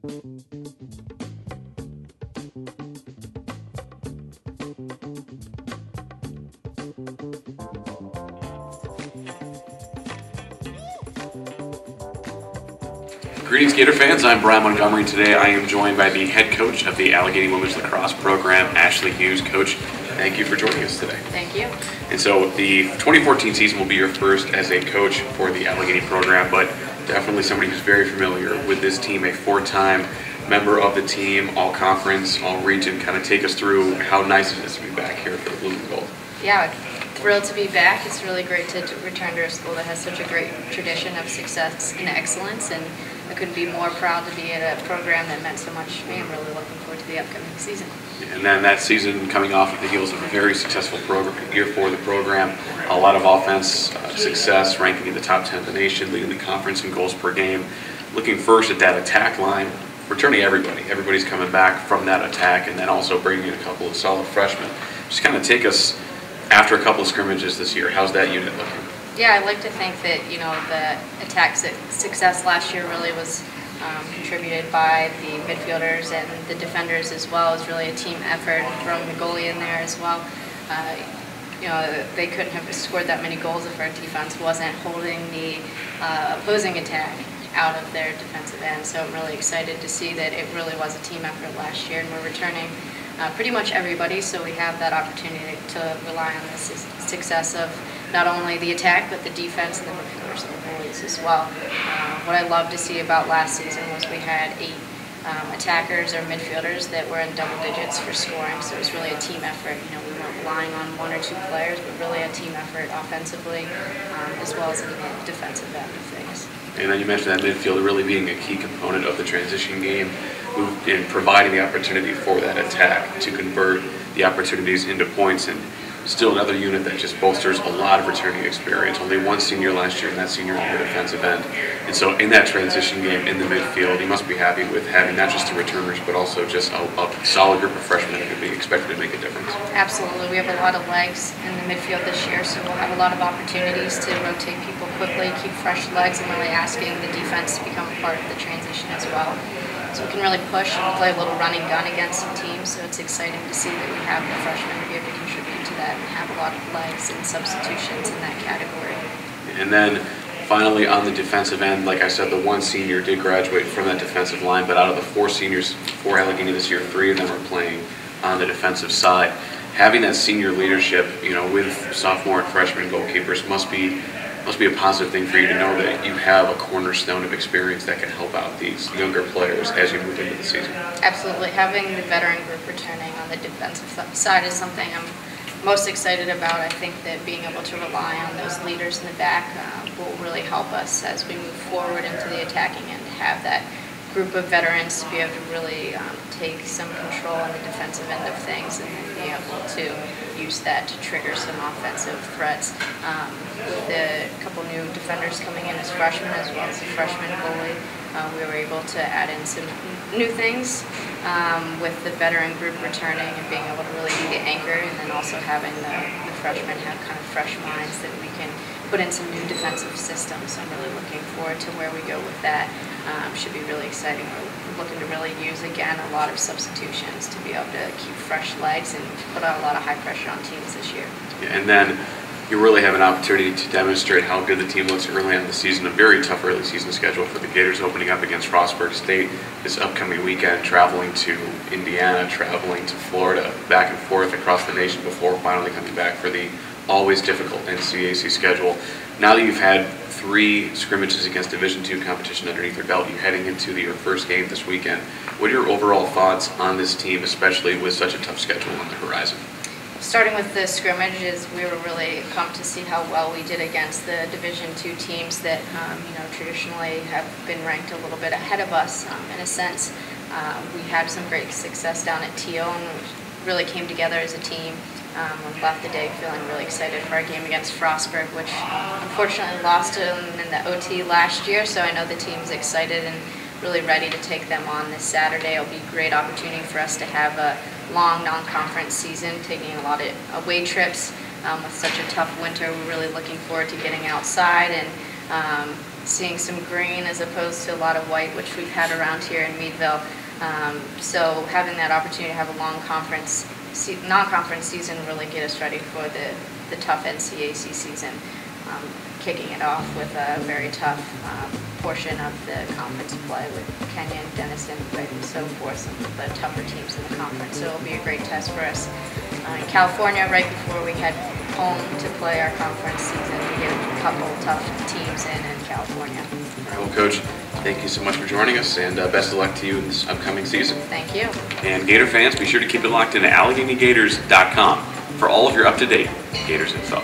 Greetings, Gator fans. I'm Bryan Montgomery. Today I am joined by the head coach of the Allegheny Women's Lacrosse program, Ashley Hughes. Coach, thank you for joining us today. Thank you. And so the 2014 season will be your first as a coach for the Allegheny program, but definitely somebody who's very familiar with this team, a four-time member of the team, all conference, all region. Kind of take us through how nice it is to be back here for the Blue and Gold. Yeah, thrilled to be back. It's really great to return to a school that has such a great tradition of success and excellence, and I couldn't be more proud to be at a program that meant so much to me. I'm really looking forward to the upcoming season. And then that season coming off of the heels of a very successful year for the program, a lot of offense success, ranking in the top 10 of the nation, leading the conference in goals per game. Looking first at that attack line, returning everybody. Everybody's coming back from that attack, and then also bringing in a couple of solid freshmen. Just kind of take us after a couple of scrimmages this year. How's that unit looking? Yeah, I like to think that, the attack success last year really was contributed by the midfielders and the defenders as well. It was really a team effort, and throwing the goalie in there as well. They couldn't have scored that many goals if our defense wasn't holding the opposing attack out of their defensive end. So I'm really excited to see that it really was a team effort last year, and we're returning pretty much everybody, so we have that opportunity to rely on the success of not only the attack, but the defense and the midfielders and the goalies as well. What I loved to see about last season was we had 8 attackers or midfielders that were in double digits for scoring, so it was really a team effort. We weren't relying on 1 or 2 players, but really a team effort offensively, as well as in the defensive end of things. And then you mentioned that midfield really being a key component of the transition game in providing the opportunity for that attack to convert the opportunities into points, and still another unit that just bolsters a lot of returning experience. Only 1 senior last year, and that senior on the defensive end. And so in that transition game in the midfield, you must be happy with having not just the returners, but also just a solid group of freshmen that could be expected to make a difference. Absolutely. We have a lot of legs in the midfield this year, so we'll have a lot of opportunities to rotate people quickly, keep fresh legs, and really asking the defense to become a part of the transition as well. So we can really push and play a little running gun against some teams, so it's exciting to see that we have the freshmen to be able to contribute to that and have a lot of legs and substitutions in that category. And then finally on the defensive end, like I said, the 1 senior did graduate from that defensive line, but out of the 4 seniors for Allegheny this year, 3 of them are playing on the defensive side. Having that senior leadership, with sophomore and freshman goalkeepers must be a positive thing for you to know that you have a cornerstone of experience that can help out these younger players as you move into the season. Absolutely. Having the veteran group returning on the defensive side is something I'm most excited about. I think that being able to rely on those leaders in the back will really help us as we move forward into the attacking end, to have that group of veterans to be able to really take some control on the defensive end of things, and then be able to use that to trigger some offensive threats. With a couple new defenders coming in as freshmen, as well as a freshman goalie, we were able to add in some new things with the veteran group returning and being able to really be the anchor, and then also having the freshmen have kind of fresh minds that we can put in some new defensive systems. So I'm really looking forward to where we go with that. Should be really exciting. We're looking to really use, again, a lot of substitutions to be able to keep fresh legs and put on a lot of high pressure on teams this year. And then you really have an opportunity to demonstrate how good the team looks early on in the season. A very tough early season schedule for the Gators, opening up against Frostburg State this upcoming weekend, traveling to Indiana, traveling to Florida, back and forth across the nation before finally coming back for the always difficult NCAC schedule. Now that you've had 3 scrimmages against Division II competition underneath your belt, you're heading into your first game this weekend. What are your overall thoughts on this team, especially with such a tough schedule on the horizon? Starting with the scrimmages, we were really pumped to see how well we did against the Division II teams that traditionally have been ranked a little bit ahead of us in a sense. We had some great success down at TO and really came together as a team. We left the day feeling really excited for our game against Frostburg, which unfortunately lost in the OT last year, so I know the team's excited and really ready to take them on this Saturday. It'll be a great opportunity for us to have a long non-conference season, taking a lot of away trips with such a tough winter. We're really looking forward to getting outside and seeing some green as opposed to a lot of white, which we've had around here in Meadville. So having that opportunity to have a long non-conference season really get us ready for the tough NCAC season, kicking it off with a very tough portion of the conference play with Kenyon, Denison, and so forth, some of the tougher teams in the conference. So it'll be a great test for us. In California, right before we head home to play our conference season, we get a couple tough teams in California. All right, well, Coach, thank you so much for joining us, and best of luck to you in this upcoming season. Thank you. And Gator fans, be sure to keep it locked into AlleghenyGators.com for all of your up-to-date Gators info.